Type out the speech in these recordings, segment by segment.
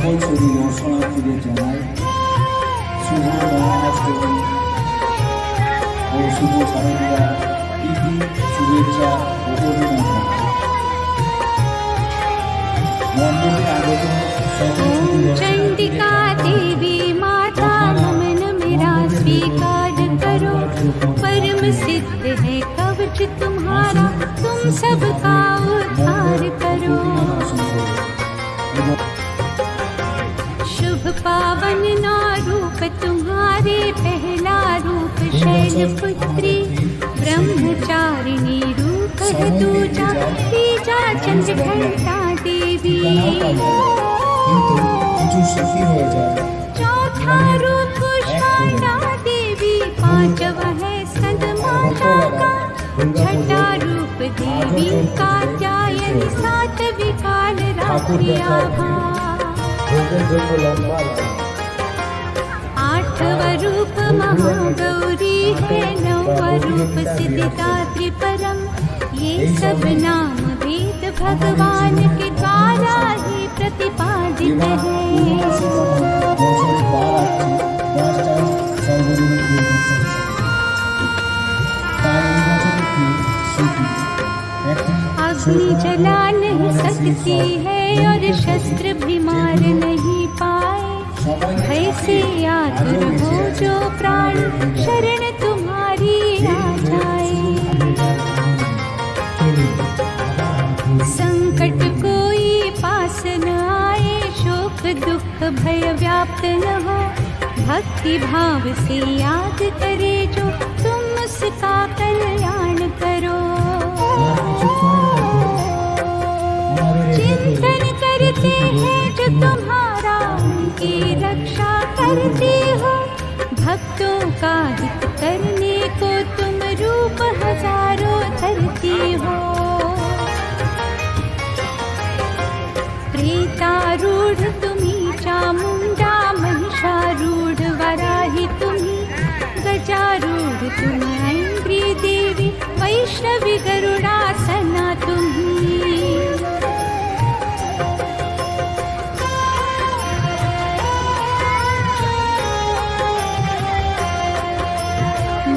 সকল শরীর শরণার্থীদের জানাই শুভ মহাষ্টমী ও শুভ শারদীয়া প্রীতি শুভেচ্ছা ও অভিনন্দন। মণ্ডপে আগত चंडिका देवी माता नमन मेरा स्वीकार करो। परम सिद्ध है कवच तुम्हारा, तुम सबका उद्धार करो। शुभ पावन ना रूप तुम्हारे, पहला रूप शैलपुत्री। ब्रह्मचारिणी रूप है दूजा, तीजा चंद्रघंटा देवी। चौथा रूप शारदा देवी, पांचवा है स्कंद माता का। छठा रूप देवी कात्यायनी, सातवीं काल रात्रि आभा। आठवां रूप महागौरी है, नौवां रूप सिद्धिदात्री परम। ये सब नाम वेद भगवान के द्वारा ही प्रतिपादित है। अग्नि जला नहीं सकती है और शस्त्र भी मार नहीं पाए। भय से आतुर हो जो प्राण, शरण तुम्हारी आ जाए। संकट कोई पास न आए, शोक दुख भय व्याप्त न हो। भक्ति भाव से याद करे जो, तुम उसका कल्याण करो। चिंतन करते हैं जो तुम्हारा, उनकी रक्षा करते हो। भक्तों का हित करने को तुम रूप हजारों धरती हो। प्रेतारूढ़ तुम्ही चामुंडा, महिषारूढ़ वराही तुम्ही। गजारूढ़ तुम ऐन्द्री देवी, वैष्णवी गरुड़ासना तुम्ही।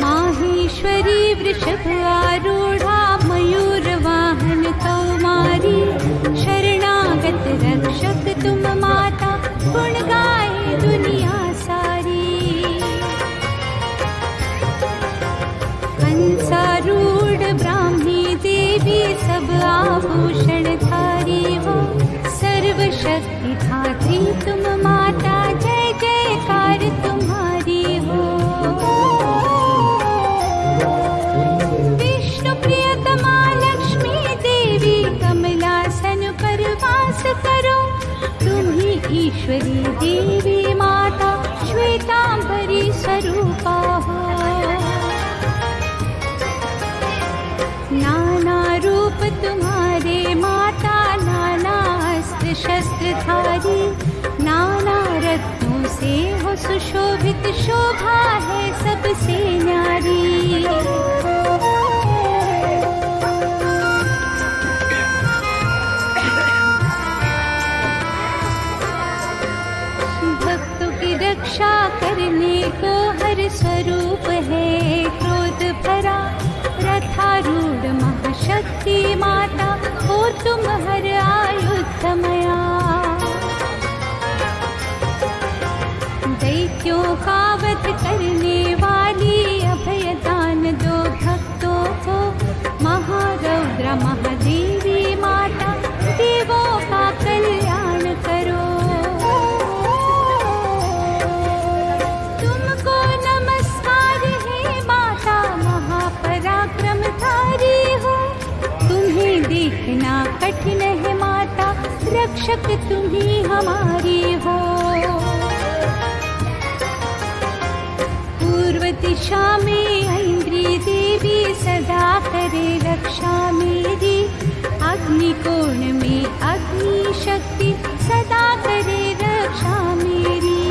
माहेश्वरी वृषभ आरूढ़ा, मयूर वाहन कौमारी। शरणागत रक्षक तुम माता, गुण गाए दुनिया सारी। कंसारूढ़ ब्राह्मी देवी, सब आभूषण धारी हो। सर्वशक्ति धात्री तुम माता, जय जयकार तुम्हारी हो। विष्णु प्रियतमा लक्ष्मी देवी, कमलासन पर वास करो। तुम्ही ईश्वरी देवी माता, श्वेतांबरी स्वरूपा हो। नाना रूप तुम्हारे माता, नाना अस्त्र शस्त्र धारी। नाना रत्नों से हो सुशोभित, शोभा है सबसे न्यारी। भक्तों की रक्षा करने को हर स्वरूप है क्रोध भरा। रथारूढ़ महाशक्ति माता, हो तुम हर आयुधमया। दैत्यों का वध करने वाली, अभय दान दो भक्तों को। महारौद्र महादेवी माता, देवों का कल्याण करो। तुमको नमस्कार है माता, महापराक्रमधारी हो। तुम्हें देखना कठिन है माता, रक्षक तुम्ही हमारी हो। पूर्व दिशा में ऐन्द्री देवी, सदा करे रक्षा मेरी। अग्निकोण में अग्नि शक्ति, सदा करे रक्षा मेरी।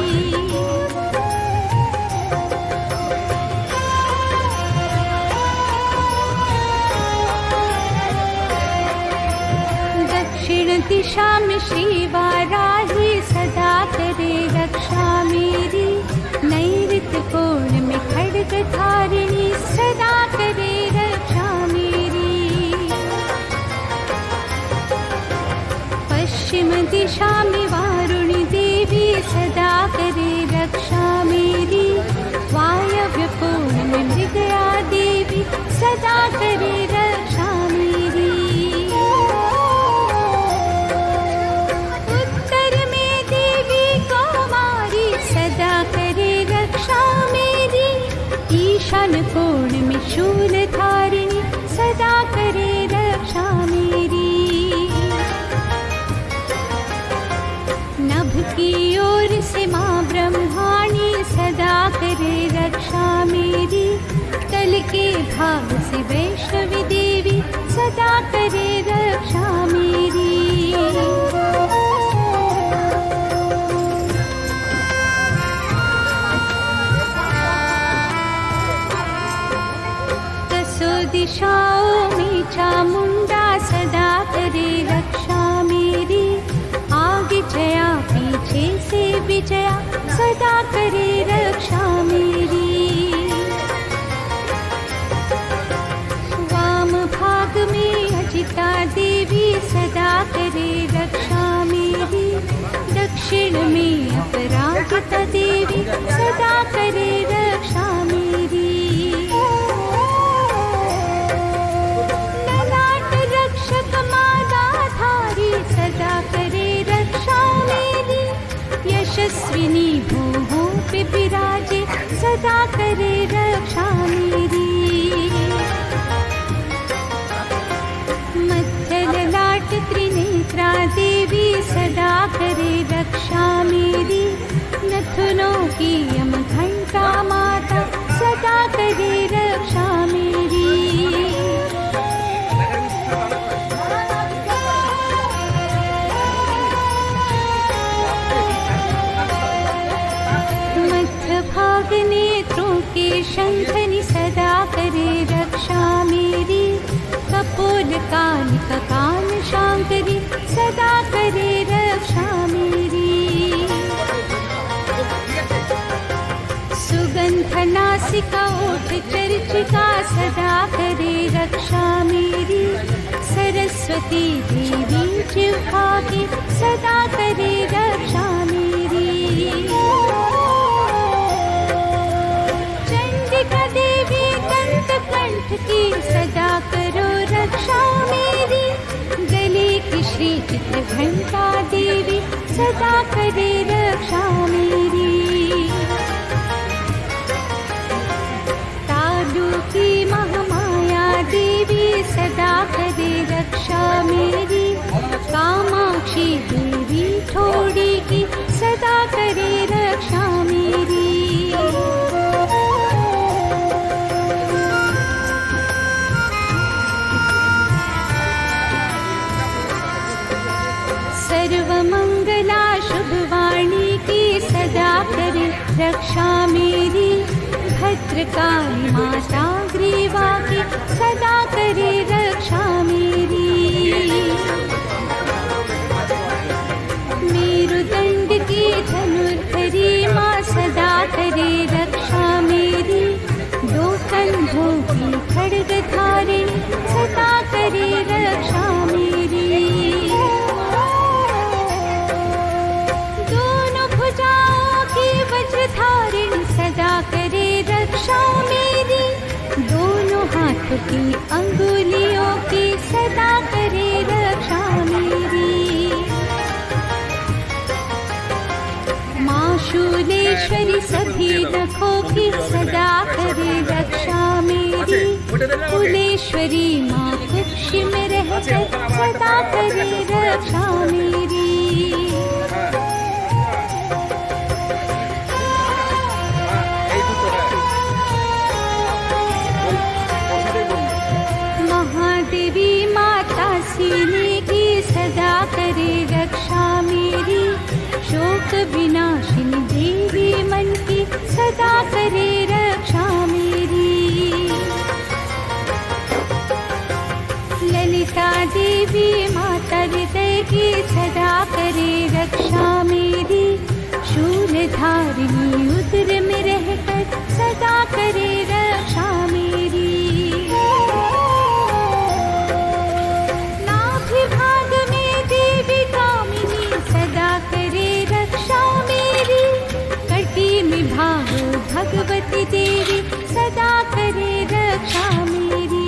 दक्षिण दिशा में श्री वाराही सदा करे रक्षा मेरी। नैऋत्य कोण में खड्ग धारिणी सदा करे रक्षा मेरी। पश्चिम दिशा में वारुणी देवी सदा करे रक्षा मेरी। वायव्य कोण में मृगया देवी सदा करे रक्षा मेरी। उत्तर में देवी कौमारी सदा करे रक्षा मेरी। ईशान कोण में शूलधारिणी सदा करे रक्षा मेरी। नभ की ओर से माँ ब्रह्माणी सदा करे रक्षा मेरी। तल के भाग से वैष्णवी देवी सदा करे रक्षा मेरी। दसों दिशाओं में चामुंडा सदा करे रक्षा मेरी। आगे जया पीछे से विजया सदा करे रक्षा मेरी। वाम भाग में अजिता देवी सदा करे रक्षा मेरी। दक्षिण में अपराजिता देवी सदा करे रक्षा मेरी। ललाट रक्षक मालाधारी सदा करे रक्षा मेरी। यशस्विनी भूमि पे विराजे सदा करे रक्षा मेरी। मध्य ललाट त्रिनेत्रा देवी सदा करे रक्षा मेरी। नथुनों की यम घंटा माता सदा करे रक्षा मेरी। भाग नेत्रों के शंखनी सदा करे रक्षा मेरी। कपोल कान का कान शांकरी सदा करे रक्षा मेरी। सुगंध नासिका ओठ चर्चिका सदा करे रक्षा मेरी। सरस्वती देवी जिह्वा की सदा करे रक्षा मेरी। चंडिका देवी दंत कंठ की सदा करो रक्षा मेरी। गले की श्री चित्र घंटा देवी सदा करे रक्षा मेरी। तालु की महामाया देवी सदा करे रक्षा मेरी। कामाक्षी देवी ठोड़ी की सदा करे रक्षा मेरी। सर्वमंगला शुभवाणी की सदा करे रक्षा मेरी। भद्रकाली माता ग्रीवा की सदा करे रक्षा मेरी। मेरुदंड की धनुर्धरी माँ सदा करे रक्षा मेरी। दो कंधों की खड्ग धारिणी सदा करे रक्षा मेरी। दोनों भुजाओं की वज्रधारिणी सदा करे रक्षा मेरी। दोनों हाथों की अंगुलियों की सदा करे रक्षा मेरी। माँ शूलेश्वरी सभी नखों की सदा करे रक्षा मेरी। कुलेश्वरी माँ कुक्षी में रहकर सदा करे रक्षा मेरी। महादेवी माता सीने की सदा करे रक्षा मेरी। शोक विनाशिनी देवी मन की सदा करे रक्षा मेरी। ललिता देवी माता हृदय की रक्षा मेरी, शूलधारिणी उदर में रहकर सदा करे रक्षा मेरी। नाभि भाग में देवी कामिनी सदा करे रक्षा मेरी, कटी में भाग भगवती देवी सदा करे रक्षा मेरी।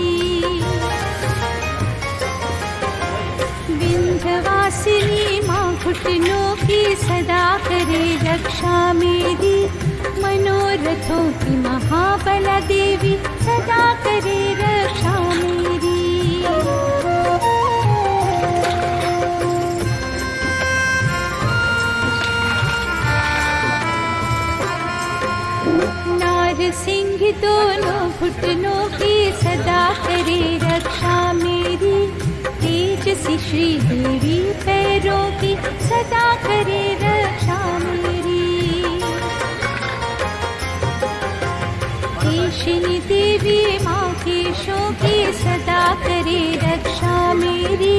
विंध्यवासिनी माँ घुटनों की सदा करे रक्षा मेरी, मनोरथों की महाबला देवी सदा करे रक्षा मेरी। नारसिंह दोनों घुटनों की सदा करे रक्षा मेरी, तेजसी श्री देवी पैरों की सदा करे रक्षा मेरी। केशिनी देवी माँ केशों की सदा करे रक्षा मेरी,